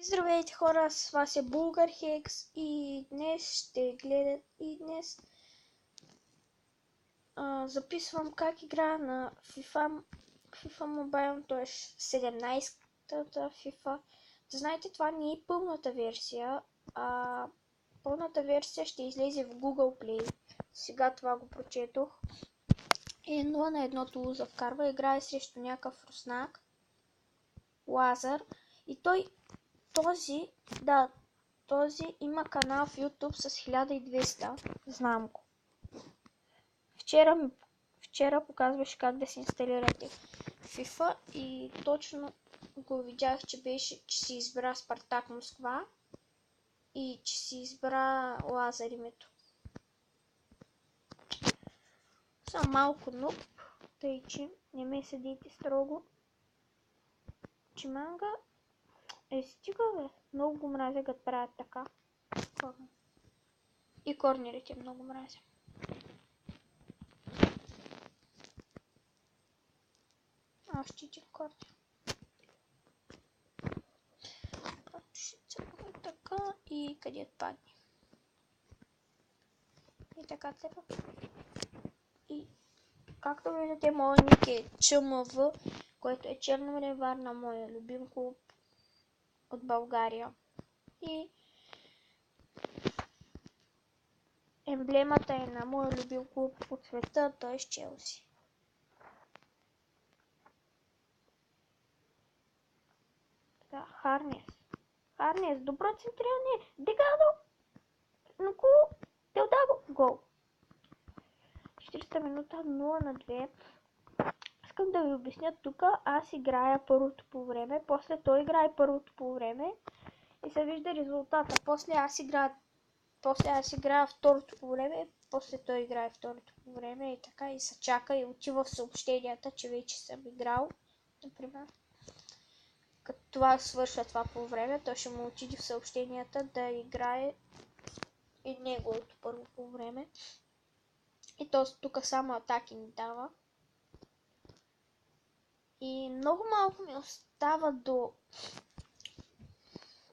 Здравейте хора, с вас е Булгар Хекс и днес ще гледат записвам как играя на FIFA Mobile, т.е. 17-та FIFA. Да знаете, това не е пълната версия, а пълната версия ще излезе в Google Play. Сега това го прочетох. И 0 на 1 Тулуза вкарва, играе срещу някакъв руснак, Лазар, и този има канал в YouTube с 1200. Знам го. Вчера показваше как да си инсталирате FIFA и точно го видях, че си избра Спартак Москва и че си избра Лазар името. Съм малко нуб, тъй че не ме съдите строго. Чиманга стига бе. Много го мразя, като правят така. И корнерите много мразя. Още един корнер. Ще цъкаме така и къде падне. И така цъкам. И както виждате, моят ник е ЧМВ, който е Черноморен Варна, моя любим клуб от България. И емблемата е на моя любим клуб от света, т.е. Челси. Така, Харнес, добро центриране, Дегадо, Нуку, Телдаго, гол. 40 минута, 0 на 2. Искам да ви обясня тук, аз играя първото по време, после той играе първото по време и се вижда резултата. После аз играя второто по време, после той играе второто по време и така, и се чака и отива в съобщенията, че вече съм играл, например. Като това свършва това по време, той ще му отиде в съобщенията да играе и неговото първо по време. И то тук само атаки ни дава. И много малко ми остава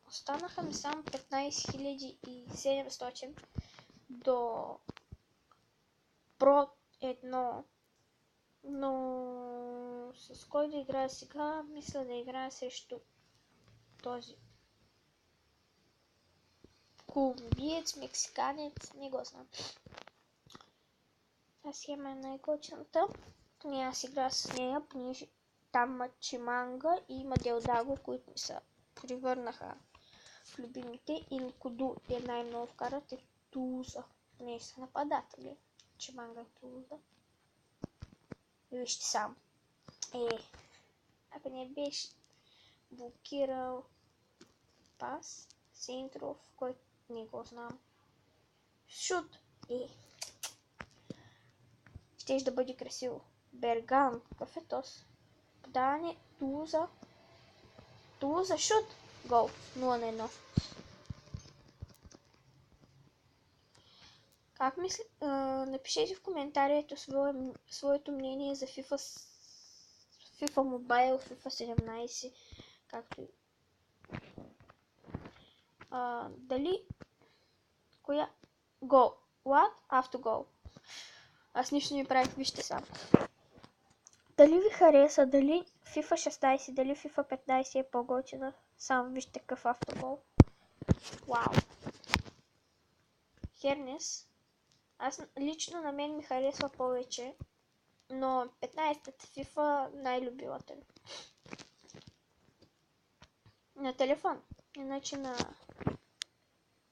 Останаха ми само 15700 до Про 1. Но с кой да играя сега? Мисля да играя срещу този колумбиец, мексиканец, не го знам. Тази схема е най-готината. Аз играя с нея, понеже там има Чиманга и има Делдаго, които ми се превърнаха в любимите. И Нкуду те най-много вкарат е Тулуза. Не са нападатели. Чиманга и Тулуза. Вижте сам. Ако не беше блокирал пас, Синтров, който не го знам. Шут. Щеш да бъде красиво. Берган. Какъв е тос? Подаване. Тулуза, шут. Гол. 0 на 1. Как мисли? Напишете в коментарието своето мнение за FIFA Mobile, FIFA 17, както и. Дали коя? Гол. What? Автогол. Аз нищо не правих, вижте сам. Дали ви хареса, дали FIFA 16, дали FIFA 15 е по-готина? Само вижте какъв автогол. Вау. Хернес. Аз лично на мен ми харесва повече, но 15-та FIFA най-любилата ми. На телефон, иначе на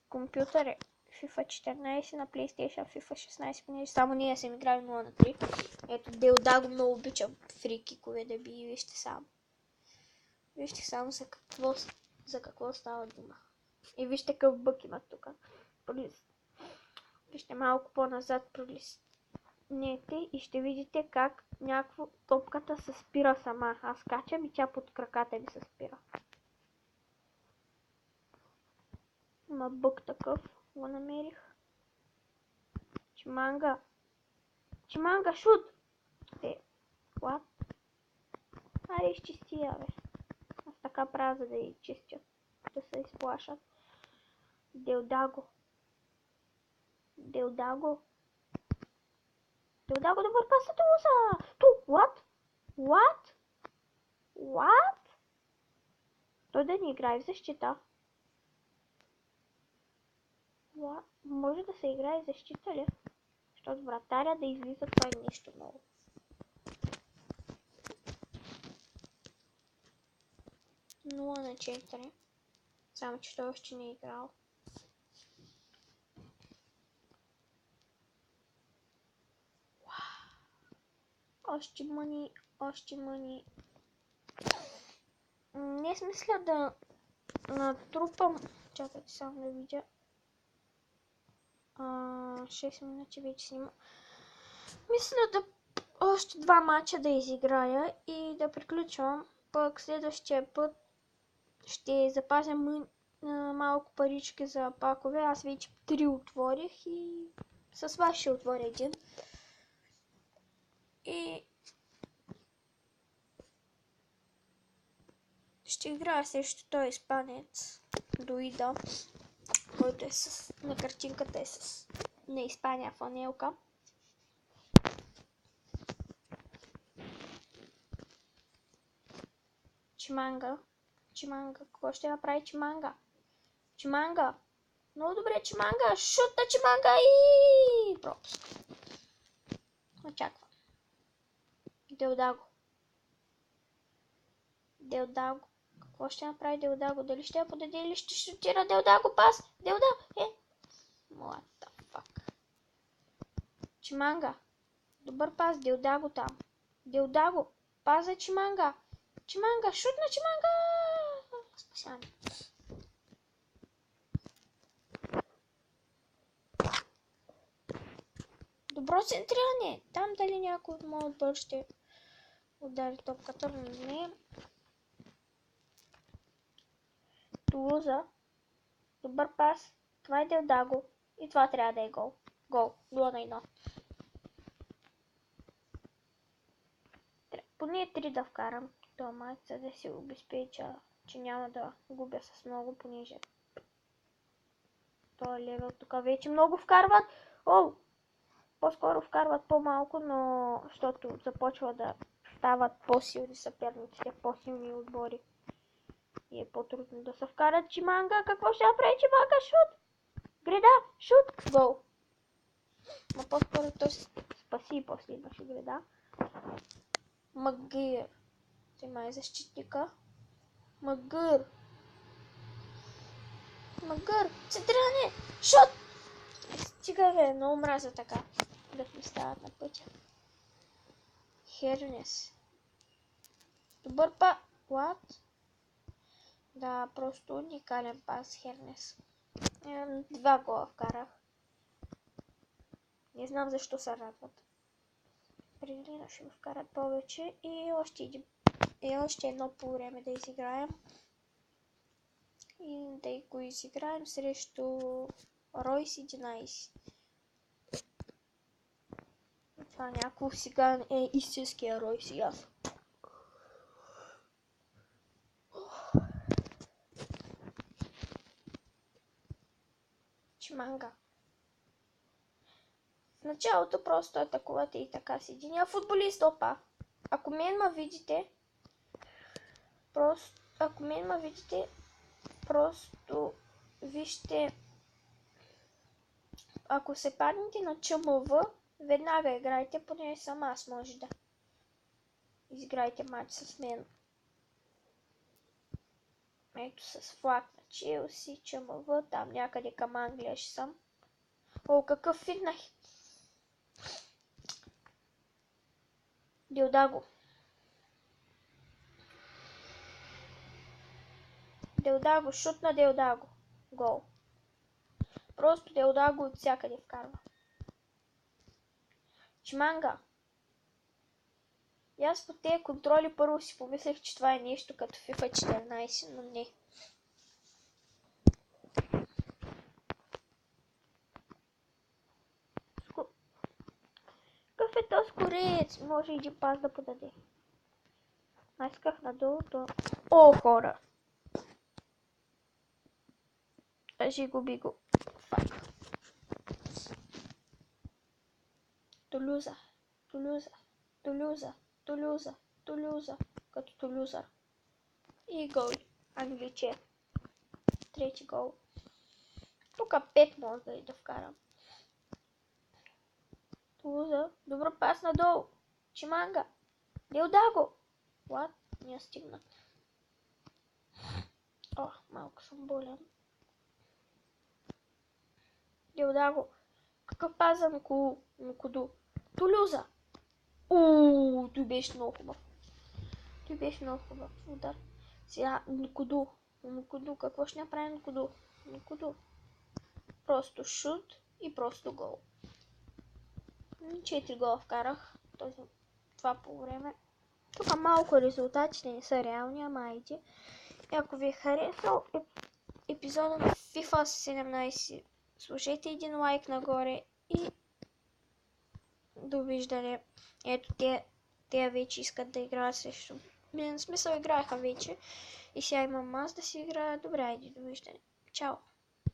компютър е FIFA 14, на PlayStation FIFA 16, понеже само ние съм играли 0 на 3. Ето Делдаго много обичам фрикикове да би, вижте само. Вижте само за какво става дума. И вижте какъв бък има тук. Вижте малко по-назад пролистнете и ще видите как топката се спира сама. Аз качам и тя под краката ми се спира. Има бък такъв, го намерих. Чиманга, шут! What? Аре, изчисти я, бе. Аз така правя, за да я изчистя. Да се плашат. Делдаго. Делдаго, добър пас на Тулуза! What? What? What? Той да ни играе в защита. What? Може да се играе в защита ли? Защото вратаря да излиза, това е нещо много. Нула на 4. Само че той още не е играл. Още мъни. Не смисля да натрупам. Чакайте само да видя. 6 минути вече снима. Мисля да още 2 мача да изиграя и да приключвам. Пък следващия път ще запазя малко парички за пакове. Аз вече 3 отворих и с вас ще отворя един. И ще играя срещу този испанец Дуида, който е на картинката е с на Испания фанелка. Чиманга. Какво ще направи Чиманга? Много добре, Чиманга. Шут на Чиманга и пропуск. Очаквам. Делдаго. Какво ще направи Делдаго? Дали ще я подаде или ще шутира Делдаго? Пас! What the fuck? Чиманга. Добър пас. Делдаго там. Делдаго. Пас за Чиманга. Шут на Чиманга! Спасяване. Добро центриране. Там дали някой от моят отбор ще удари топката, но не. Тулуза. Добър пас. Това е Делдаго. И това трябва да е гол. Гол. 0-1. Поне 3 да вкарам този мач, за да си обезпеча, че няма да губя с много, понеже този левел тук вече много вкарват. По-скоро вкарват по-малко, но защото започва да стават по-силни съперниците, по-силни отбори. И е по-трудно да се вкарат. Чиманга, какво ще направи Чиманга? Шут! Греда! Шут! Гол! Но по-скоро той се спаси и после имаше греда. Магир. Сема е защитника. Магир. Центриране! Шут! Стига бе, много мразя така. Да ми стават на пътя. Хернес. Добър па... What? Да, просто уникален пас Хернес. 2 гола вкарах. Не знам защо се радват. Определено ще го вкарат повече и още едно по време да изиграем. И да го изиграем срещу Ройс 11. Това някакво сега е истинския Ройс и аз. Чиманга. В началото просто атакувате и така с единия футболист. Ако мен ме видите, просто вижте, ако се паднете на ЧМВ, веднага играйте, поне сам аз може да изиграйте матч с мен. Ето с флаг на Челси, ЧМВ, там някъде към Англия ще съм. Какъв фитнах! Делдаго. Шут на Делдаго. Гол. Просто Делдаго от всякъде вкарва. Чиманга. И аз по тези контроли първо си помислех, че това е нещо като FIFA 14, но не. Какъв е то скорец? Може един пас да подаде. Аз исках надолу то... хора! Кажи го, би го. Фак. Тулуза. Тулуза. Тулуза. Тулуза. Тулуза. Като Тулузър. И гол. Англиче. Трети гол. Тук 5 може да и да вкарам. Тулуза. Добро пас надолу. Чиманга. Делдаго. What? Не стигна. О, малко съм болен. Делдаго. Какъв пас за Нкуду? Тулуза. Той беше много хубав. Той беше много хубав удар. Сега Нкуду. Нкуду. Какво ще направи Нкуду? Нкуду. Просто шут и просто гол. 4 гола вкарах. Това по време. Тук малко резултатите не са реални, ама айде. И ако ви е харесал епизода на FIFA 17, сложете един лайк нагоре и довиждане. Ето те вече искат да играят срещу. В смисъл играеха вече и сега имам аз да си играя. Добре, айде, довиждане. Чао!